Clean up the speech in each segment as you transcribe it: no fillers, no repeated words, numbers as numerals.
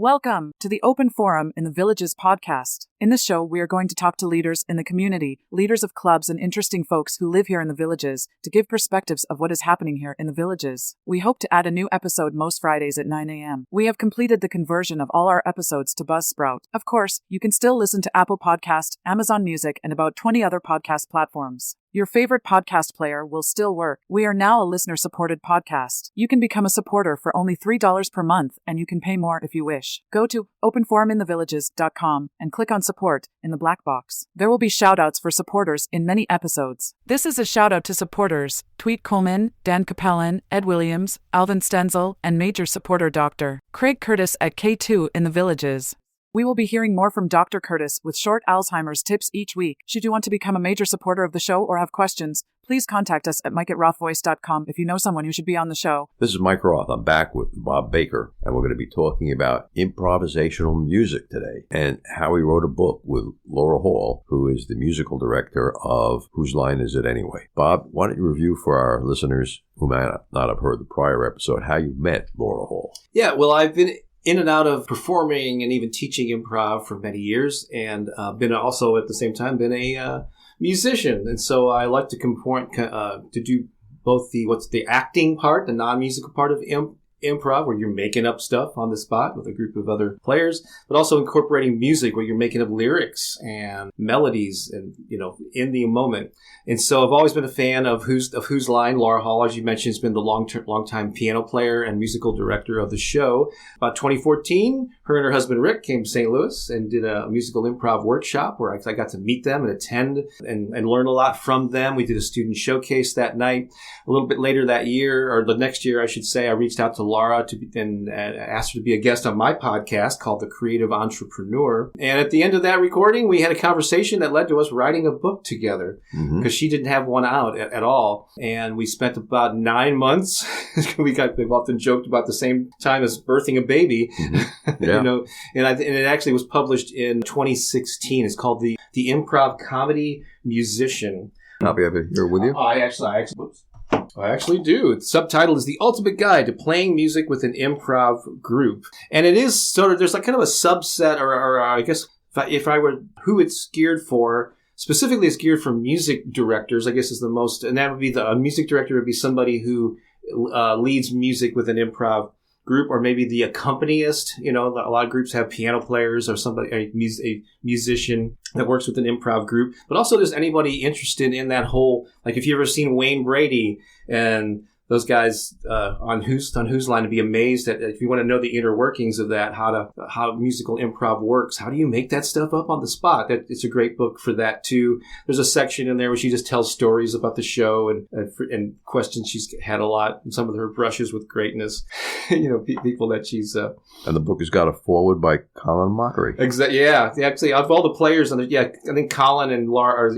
Welcome to the Open Forum in the Villages podcast. In this show, we are going to talk to leaders in the community, leaders of clubs and interesting folks who live here in the villages, to give perspectives of what is happening here in the villages. We hope to add a new episode most Fridays at 9 a.m. We have completed the conversion of all our episodes to Buzzsprout. Of course, you can still listen to Apple Podcast, Amazon Music, and about 20 other podcast platforms. Your favorite podcast player will still work. We are now a listener-supported podcast. You can become a supporter for only $3 per month, and you can pay more if you wish. Go to openforuminthevillages.com and click on support in the black box. There will be shout-outs for supporters in many episodes. This is a shout-out to supporters: Tweet Coleman, Dan Capellan, Ed Williams, Alvin Stenzel, and major supporter Dr. Craig Curtis at K2 in the Villages. We will be hearing more from Dr. Curtis with short Alzheimer's tips each week. Should you want to become a major supporter of the show or have questions, please contact us at mike@rothvoice.com if you know someone who should be on the show. This is Mike Roth. I'm back with Bob Baker, and we're going to be talking about improvisational music today and how he wrote a book with Laura Hall, who is the musical director of Whose Line Is It Anyway? Bob, why don't you review for our listeners who might not have heard the prior episode how you met Laura Hall? Yeah, well, I've been in and out of performing and even teaching improv for many years, and been also at the same time been a musician. And so I like to to do both the acting part, the non-musical part of improv, where you're making up stuff on the spot with a group of other players, but also incorporating music where you're making up lyrics and melodies and, in the moment. And so I've always been a fan of Whose Line. Laura Hall, as you mentioned, has been the long-time piano player and musical director of the show. About 2014, her and her husband Rick came to St. Louis and did a musical improv workshop where I got to meet them and attend and learn a lot from them. We did a student showcase that night. A little bit later that year, or the next year, I should say, I reached out to Laura and asked her to be a guest on my podcast called The Creative Entrepreneur. And at the end of that recording, we had a conversation that led to us writing a book together, because she didn't have one out at all. And we spent about 9 months. We've often joked about the same time as birthing a baby, and it actually was published in 2016. It's called The Improv Comedy Musician. Copy of it here with you? I actually do. The subtitle is The Ultimate Guide to Playing Music with an Improv Group. And it is sort of, there's like kind of a subset, or I guess if I were who it's geared for, specifically it's geared for music directors, I guess is the most, and that would be a music director would be somebody who leads music with an improv group, or maybe the accompanist. A lot of groups have piano players or a musician that works with an improv group, but also just anybody interested in that whole, like if you've ever seen Wayne Brady and those guys on Whose Line, to be amazed at, if you want to know the inner workings of that, how musical improv works. How do you make that stuff up on the spot? It's a great book for that too. There's a section in there where she just tells stories about the show and questions she's had a lot, and some of her brushes with greatness. People that she's. And the book has got a foreword by Colin Mockery. Exactly. Yeah. Actually, of all the players, I think Colin and Laura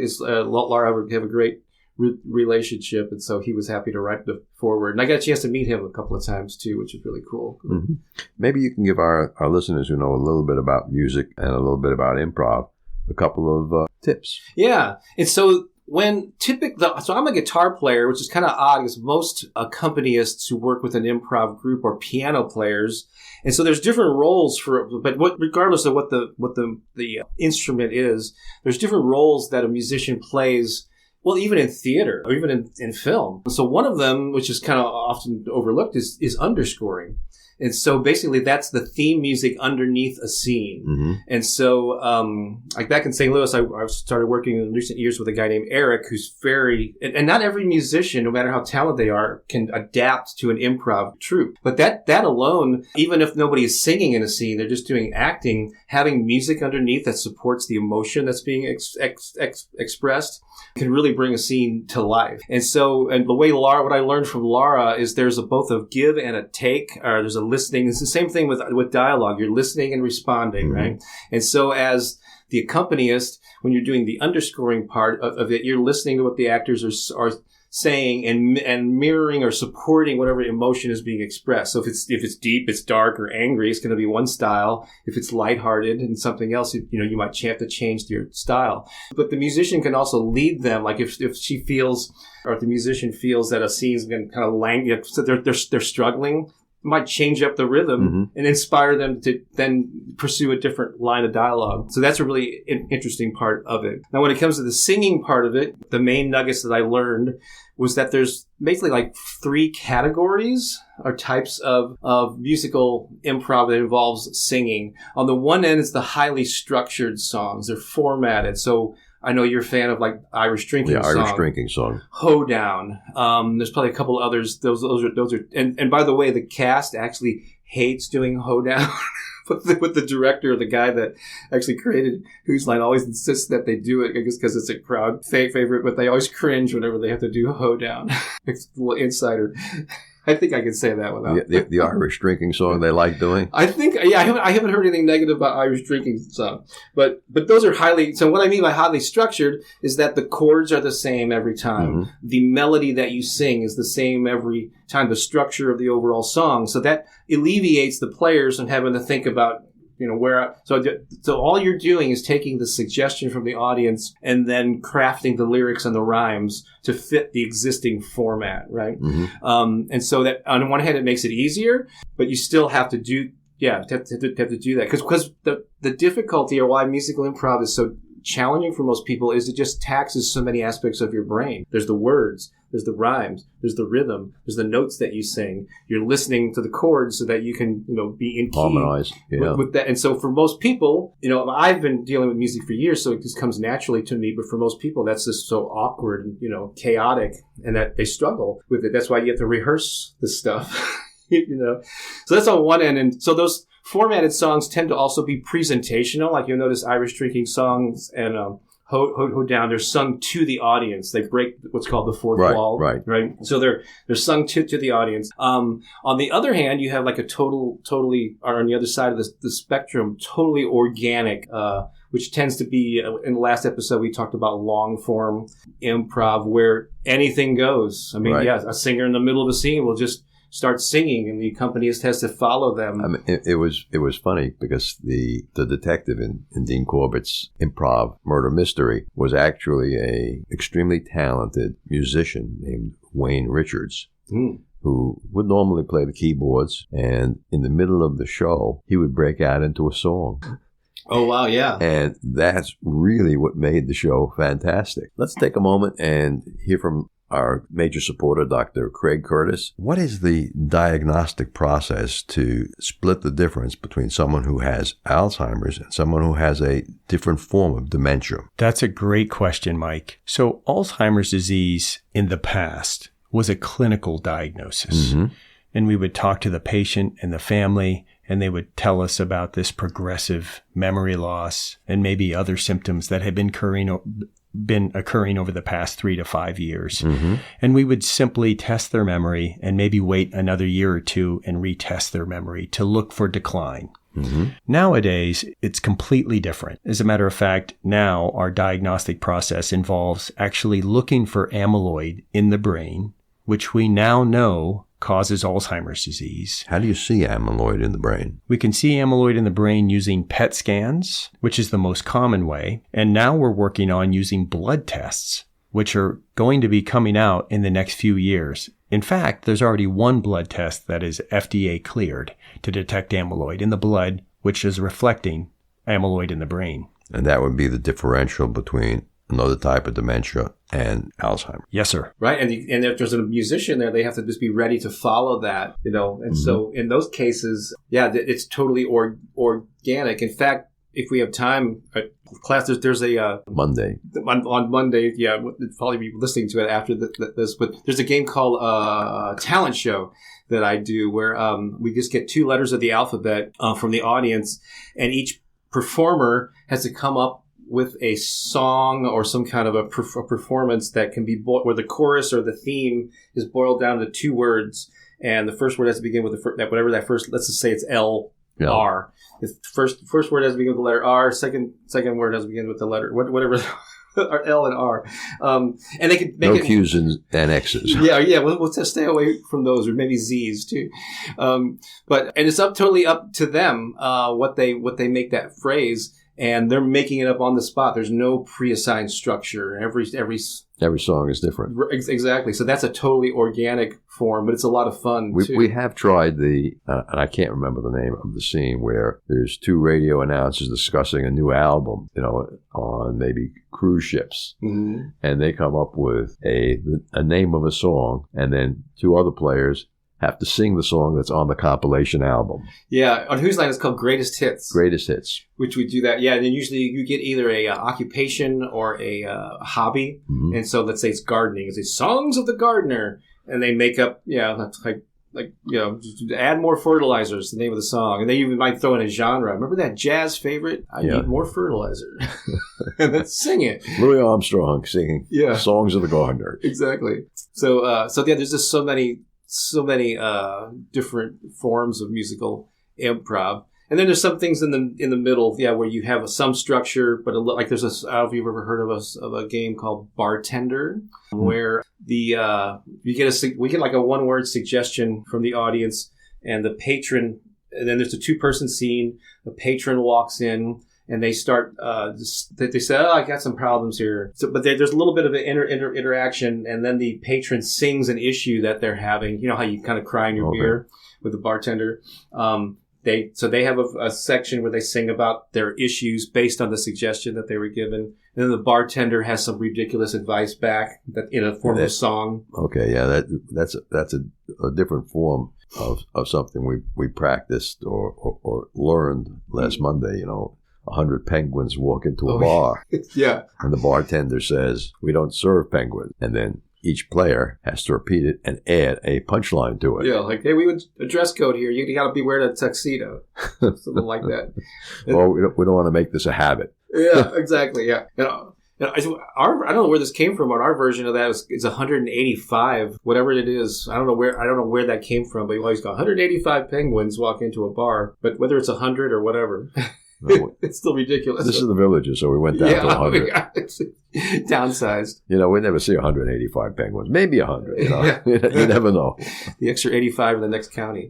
have a great relationship, and so he was happy to write the foreword, and I got a chance to meet him a couple of times too, which is really cool. Mm-hmm. Maybe you can give our listeners who know a little bit about music and a little bit about improv a couple of tips. Yeah, and so so I'm a guitar player, which is kind of odd because most accompanists who work with an improv group are piano players, and so there's different roles regardless of what the instrument is, there's different roles that a musician plays. Well, even in theater or even in film. So one of them, which is kind of often overlooked, is underscoring. And so basically that's the theme music underneath a scene. Mm-hmm. And so like back in St. Louis, I started working in recent years with a guy named Eric, who's and not every musician, no matter how talented they are, can adapt to an improv troupe. But that alone, even if nobody is singing in a scene, they're just doing acting, having music underneath that supports the emotion that's being expressed can really bring a scene to life. And so, and the way what I learned from Laura is there's both a give and a take, or there's a listening. It's the same thing with dialogue. You're listening and responding, mm-hmm. right? And so as the accompanist, when you're doing the underscoring part of it, you're listening to what the actors are saying and mirroring or supporting whatever emotion is being expressed. So if it's deep, it's dark or angry, it's going to be one style. If it's lighthearted and something else, you might have to change your style. But the musician can also lead them. Like if she feels, or if the musician feels that a scene's been kind of so they're struggling, might change up the rhythm and inspire them to then pursue a different line of dialogue. So that's a really interesting part of it. Now, when it comes to the singing part of it, the main nuggets that I learned was that there's basically like 3 categories or types of musical improv that involves singing. On the one end is the highly structured songs. They're formatted. So I know you're a fan of like Irish drinking song. Irish drinking song. Hoedown. There's probably a couple others. Those are. And by the way, the cast actually hates doing hoedown. With the director, the guy that actually created Whose Line, always insists that they do it, I guess because it's a crowd favorite, but they always cringe whenever they have to do hoedown. It's a little insider. I think I can say that without the Irish drinking song they like doing. I think, I haven't heard anything negative about Irish drinking song, but those are highly. So what I mean by highly structured is that the chords are the same every time. The melody that you sing is the same every time. The structure of the overall song, so that alleviates the players from having to think about, where. So all you're doing is taking the suggestion from the audience and then crafting the lyrics and the rhymes to fit the existing format, right? And so that on one hand it makes it easier, but you still have to do have to do that because the difficulty or why musical improv is so challenging for most people is it just taxes so many aspects of your brain. There's the words, there's the rhymes, there's the rhythm, there's the notes that you sing. You're listening to the chords so that you can, be in key harmonize with that. And so for most people, I've been dealing with music for years, so it just comes naturally to me. But for most people, that's just so awkward and, chaotic, and that they struggle with it. That's why you have to rehearse this stuff, So that's on one end. And so those formatted songs tend to also be presentational. Like you'll notice Irish drinking songs and Hoedown, they're sung to the audience. They break what's called the fourth wall. Right. So they're sung to the audience. On the other hand, you have like a totally, or on the other side of the spectrum, totally organic, which tends to be, in the last episode, we talked about long form improv where anything goes. I mean, a singer in the middle of a scene will just start singing, and the accompanist has to follow them. I mean, it was funny because the detective in Dean Corbett's Improv murder mystery was actually a extremely talented musician named Wayne Richards, who would normally play the keyboards, and in the middle of the show, he would break out into a song. Oh, wow, yeah. And that's really what made the show fantastic. Let's take a moment and hear from our major supporter, Dr. Craig Curtis. What is the diagnostic process to split the difference between someone who has Alzheimer's and someone who has a different form of dementia? That's a great question, Mike. So Alzheimer's disease in the past was a clinical diagnosis. And we would talk to the patient and the family, and they would tell us about this progressive memory loss and maybe other symptoms that had been occurring over the past 3 to 5 years. And we would simply test their memory and maybe wait another year or two and retest their memory to look for decline. Nowadays, it's completely different. As a matter of fact, now our diagnostic process involves actually looking for amyloid in the brain, which we now know causes Alzheimer's disease. How do you see amyloid in the brain? We can see amyloid in the brain using PET scans, which is the most common way. And now we're working on using blood tests, which are going to be coming out in the next few years. In fact, there's already one blood test that is FDA cleared to detect amyloid in the blood, which is reflecting amyloid in the brain. And that would be the differential between another type of dementia and Alzheimer's. Yes, sir. Right. And if there's a musician there, they have to just be ready to follow that, And so in those cases, it's totally organic. In fact, if we have time, class, there's a Monday. On Monday, we'll probably be listening to it after this, but there's a game called Talent Show that I do where we just get 2 letters of the alphabet from the audience, and each performer has to come up with a song or some kind of a performance that can be where the chorus or the theme is boiled down to 2 words, and the first word has to begin with whatever that first. Let's just say it's L. R. The first word has to begin with the letter R. Second word has to begin with the letter whatever. Or L and R, and they could make no Q's and X's. We'll just stay away from those, or maybe Z's too. And it's totally up to them what they make that phrase. and they're making it up on the spot. There's no pre-assigned structure. Every song is different. Exactly. So that's a totally organic form, but it's a lot of fun too. We have tried and I can't remember the name of the scene where there's two radio announcers discussing a new album, on maybe cruise ships, mm-hmm. and they come up with a name of a song, and then two other players have to sing the song that's on the compilation album. Yeah, on Whose Line it's called Greatest Hits. Greatest Hits. Which we do that. Yeah, and then usually you get either a occupation or a hobby. Mm-hmm. And so let's say it's gardening. It's Songs of the Gardener. And they make up, that's add more fertilizer is the name of the song. And they even might throw in a genre. Remember that jazz favorite? I need more fertilizer. And then sing it. Louis Armstrong singing Songs of the Gardener. Exactly. So there's just so many different forms of musical improv. And then there's some things in the middle, where you have some structure, but like there's I don't know if you've ever heard of a game called Bartender, where we get like a one-word suggestion from the audience, and the patron, and then there's a two-person scene. The patron walks in, and they start, they say, I got some problems here. So, but there's a little bit of an interaction, and then the patron sings an issue that they're having. You know how you kind of cry in your beer with the bartender? They have a section where they sing about their issues based on the suggestion that they were given. And then the bartender has some ridiculous advice back that in a form of song. Okay, yeah, that's a different form of something we practiced or learned last Monday, 100 penguins walk into a bar. Yeah. And the bartender says, "We don't serve penguins." And then each player has to repeat it and add a punchline to it. Yeah, like, hey, we would a dress code here. You got to be wearing a tuxedo. Something like that. Well, we don't want to make this a habit. Yeah, exactly. Yeah. I don't know where this came from, but our version of that is 185, whatever it is. I don't know where that came from, but you always got 185 penguins walk into a bar, but whether it's 100 or whatever. No, it's still ridiculous. This is the Villages, so we went down to 100. Downsized. We never see 185 penguins. Maybe 100. You never know. The extra 85 in the next county,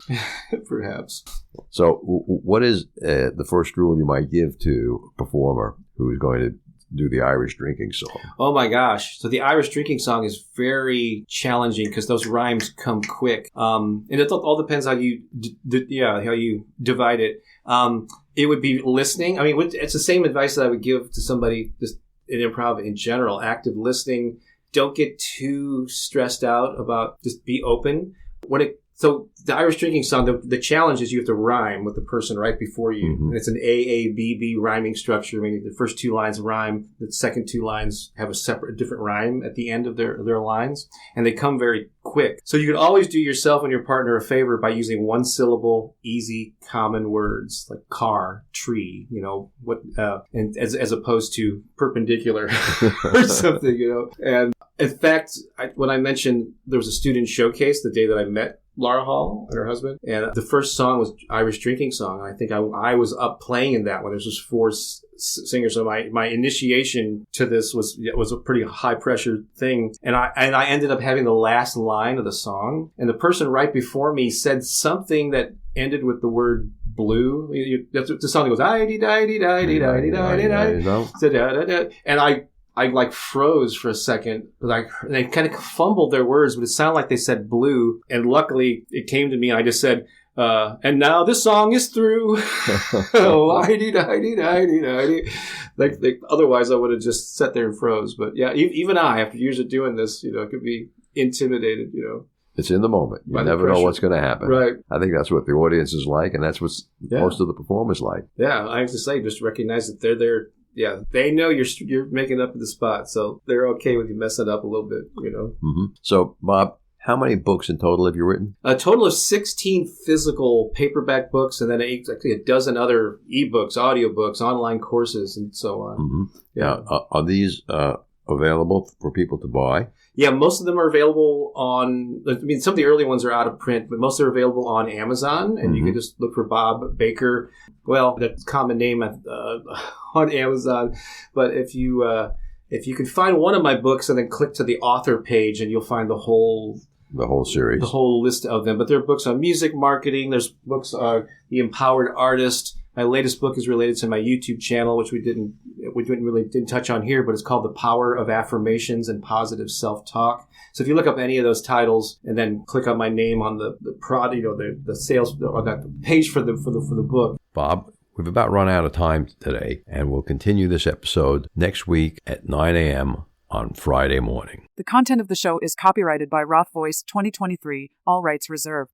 perhaps. So what is the first rule you might give to a performer who is going to do the Irish drinking song? Oh my gosh. So the Irish drinking song is very challenging because those rhymes come quick. And it all depends how you divide it. It would be listening. I mean, it's the same advice that I would give to somebody just in improv in general. Active listening. Don't get too stressed out about, just be open. So the Irish drinking song, the challenge is you have to rhyme with the person right before you. Mm-hmm. And it's an A-A-B-B rhyming structure. I mean, the first two lines rhyme. The second two lines have a different rhyme at the end of their lines. And they come very quick. So you can always do yourself and your partner a favor by using one syllable, easy, common words like car, tree, and as opposed to perpendicular or something, And in fact, when I mentioned there was a student showcase the day that I met Laura Hall and her husband, and the first song was Irish drinking song. And I think I was up playing in that one. There's just four singers, so my initiation to this was a pretty high pressure thing, and I ended up having the last line of the song, and the person right before me said something that ended with the word blue. The song goes and I like froze for a second. They kind of fumbled their words, but it sounded like they said blue. And luckily it came to me and I just said, and now this song is through. Like otherwise I would have just sat there and froze. But yeah, even I, after years of doing this, could be intimidated, It's in the moment. You never know what's going to happen. Right. I think that's what the audience is like, and that's what most of the performers like. Yeah, I have to say, just recognize that they're there. Yeah, they know you're making up the spot, so they're okay with you messing up a little bit, Mm-hmm. So, Bob, how many books in total have you written? A total of 16 physical paperback books, and then actually a dozen other ebooks, audiobooks, online courses, and so on. Mm-hmm. Yeah. Are these available for people to buy? Yeah, most of them are available some of the early ones are out of print, but most are available on Amazon, and you can just look for Bob Baker. Well, that's a common name on Amazon. But if you can find one of my books and then click to the author page, and you'll find the whole series, the whole list of them. But there are books on music marketing. There's books on The Empowered Artist, My latest book is related to my YouTube channel, which we didn't really touch on here, but it's called The Power of Affirmations and Positive Self-Talk. So if you look up any of those titles and then click on my name on the sales or that page for the book. Bob, we've about run out of time today, and we'll continue this episode next week at 9 a.m. on Friday morning. The content of the show is copyrighted by Roth Voice 2023, all rights reserved.